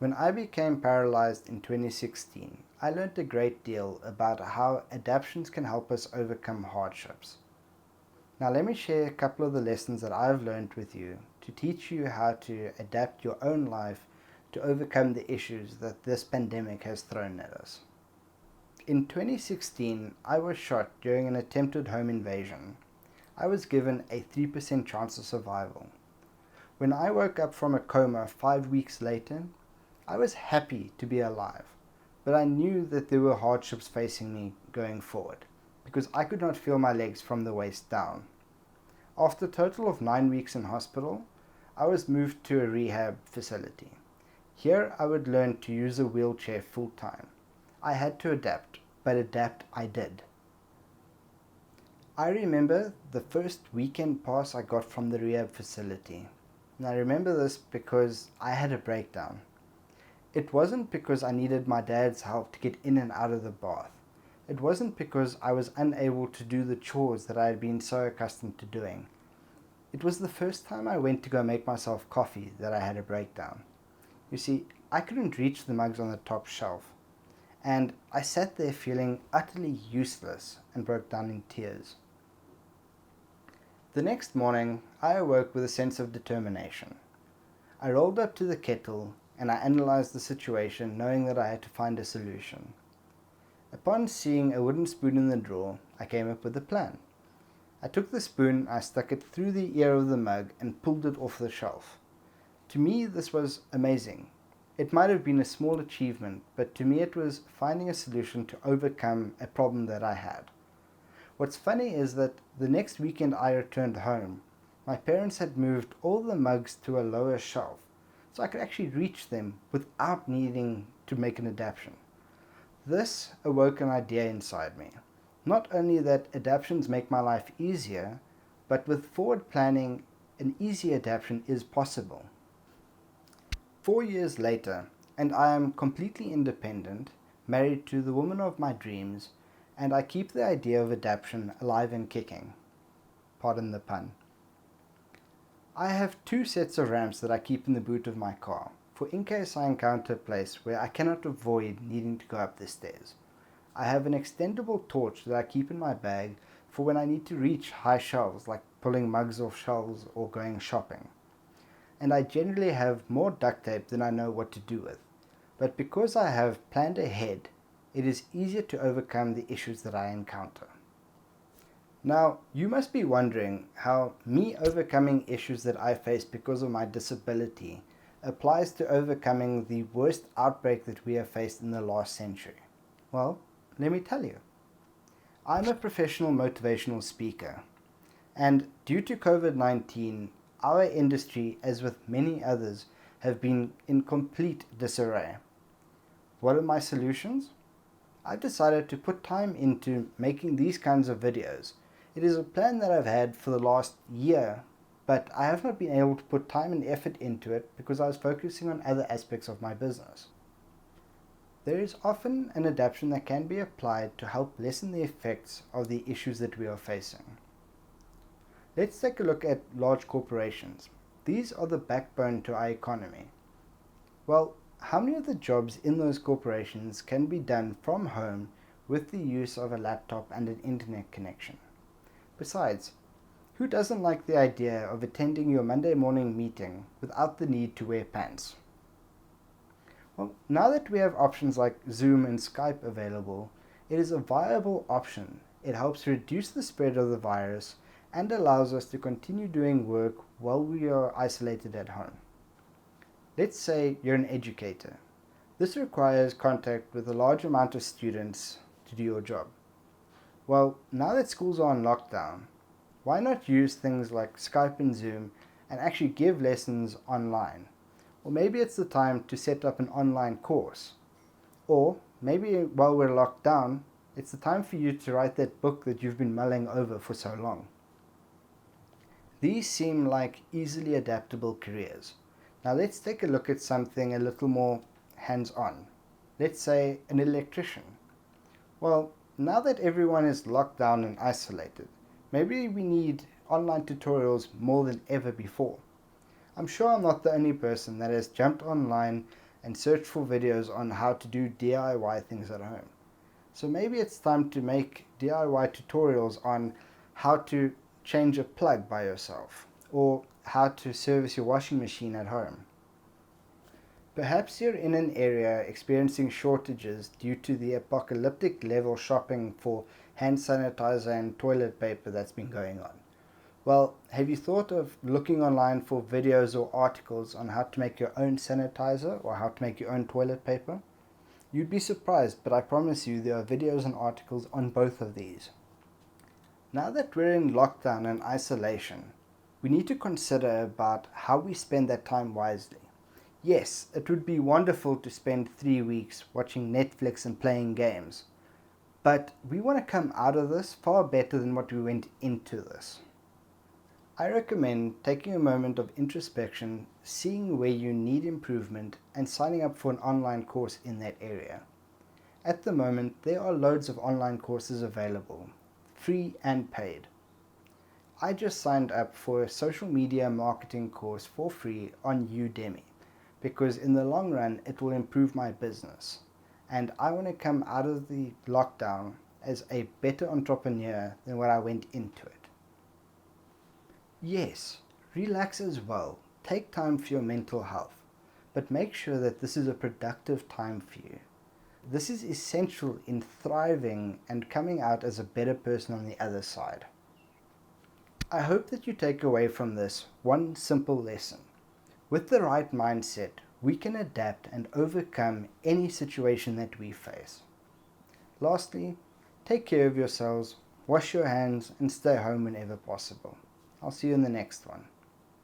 When I became paralyzed in 2016, I learned a great deal about how adaptations can help us overcome hardships. Now let me share a couple of the lessons that I've learned with you to teach you how to adapt your own life to overcome the issues that this pandemic has thrown at us. In 2016, I was shot during an attempted home invasion. I was given a 3% chance of survival. When I woke up from a coma 5 weeks later, I was happy to be alive, but I knew that there were hardships facing me going forward, because I could not feel my legs from the waist down. After a total of 9 weeks in hospital, I was moved to a rehab facility. Here I would learn to use a wheelchair full time. I had to adapt, but adapt I did. I remember the first weekend pass I got from the rehab facility. And I remember this because I had a breakdown. It wasn't because I needed my dad's help to get in and out of the bath. It wasn't because I was unable to do the chores that I had been so accustomed to doing. It was the first time I went to go make myself coffee that I had a breakdown. You see, I couldn't reach the mugs on the top shelf, and I sat there feeling utterly useless and broke down in tears. The next morning, I awoke with a sense of determination. I rolled up to the kettle and I analyzed the situation, knowing that I had to find a solution. Upon seeing a wooden spoon in the drawer, I came up with a plan. I took the spoon, I stuck it through the ear of the mug and pulled it off the shelf. To me, this was amazing. It might have been a small achievement, but to me it was finding a solution to overcome a problem that I had. What's funny is that the next weekend I returned home, my parents had moved all the mugs to a lower shelf, so I could actually reach them without needing to make an adaptation. This awoke an idea inside me. Not only that adaptations make my life easier, but with forward planning, an easy adaptation is possible. 4 years later, and I am completely independent, married to the woman of my dreams, and I keep the idea of adaptation alive and kicking. Pardon the pun. I have 2 sets of ramps that I keep in the boot of my car, for in case I encounter a place where I cannot avoid needing to go up the stairs. I have an extendable torch that I keep in my bag for when I need to reach high shelves, like pulling mugs off shelves or going shopping. And I generally have more duct tape than I know what to do with. But because I have planned ahead, it is easier to overcome the issues that I encounter. Now, you must be wondering how me overcoming issues that I face because of my disability applies to overcoming the worst outbreak that we have faced in the last century. Well, let me tell you. I'm a professional motivational speaker, and due to COVID-19, our industry, as with many others, have been in complete disarray. What are my solutions? I've decided to put time into making these kinds of videos. It is a plan that I've had for the last year, but I have not been able to put time and effort into it because I was focusing on other aspects of my business. There is often an adaptation that can be applied to help lessen the effects of the issues that we are facing. Let's take a look at large corporations. These are the backbone to our economy. Well, how many of the jobs in those corporations can be done from home with the use of a laptop and an internet connection? Besides, who doesn't like the idea of attending your Monday morning meeting without the need to wear pants? Well, now that we have options like Zoom and Skype available, it is a viable option. It helps reduce the spread of the virus and allows us to continue doing work while we are isolated at home. Let's say you're an educator. This requires contact with a large amount of students to do your job. Well, now that schools are on lockdown, why not use things like Skype and Zoom and actually give lessons online? Or maybe it's the time to set up an online course. Or maybe while we're locked down, it's the time for you to write that book that you've been mulling over for so long. These seem like easily adaptable careers. Now let's take a look at something a little more hands-on. Let's say an electrician. Well, now that everyone is locked down and isolated, maybe we need online tutorials more than ever before. I'm sure I'm not the only person that has jumped online and search for videos on how to do DIY things at home. So maybe it's time to make DIY tutorials on how to change a plug by yourself, or how to service your washing machine at home. Perhaps you're in an area experiencing shortages due to the apocalyptic level shopping for hand sanitizer and toilet paper that's been going on. Well, have you thought of looking online for videos or articles on how to make your own sanitizer or how to make your own toilet paper? You'd be surprised, but I promise you there are videos and articles on both of these. Now that we're in lockdown and isolation, we need to consider about how we spend that time wisely. Yes, it would be wonderful to spend 3 weeks watching Netflix and playing games, but we want to come out of this far better than what we went into this. I recommend taking a moment of introspection, seeing where you need improvement, and signing up for an online course in that area. At the moment, there are loads of online courses available, free and paid. I just signed up for a social media marketing course for free on Udemy, because in the long run it will improve my business, and I want to come out of the lockdown as a better entrepreneur than when I went into it. Yes, relax as well. Take time for your mental health, but make sure that this is a productive time for you. This is essential in thriving and coming out as a better person on the other side. I hope that you take away from this one simple lesson. With the right mindset, we can adapt and overcome any situation that we face. Lastly, take care of yourselves, wash your hands, and stay home whenever possible. I'll see you in the next one.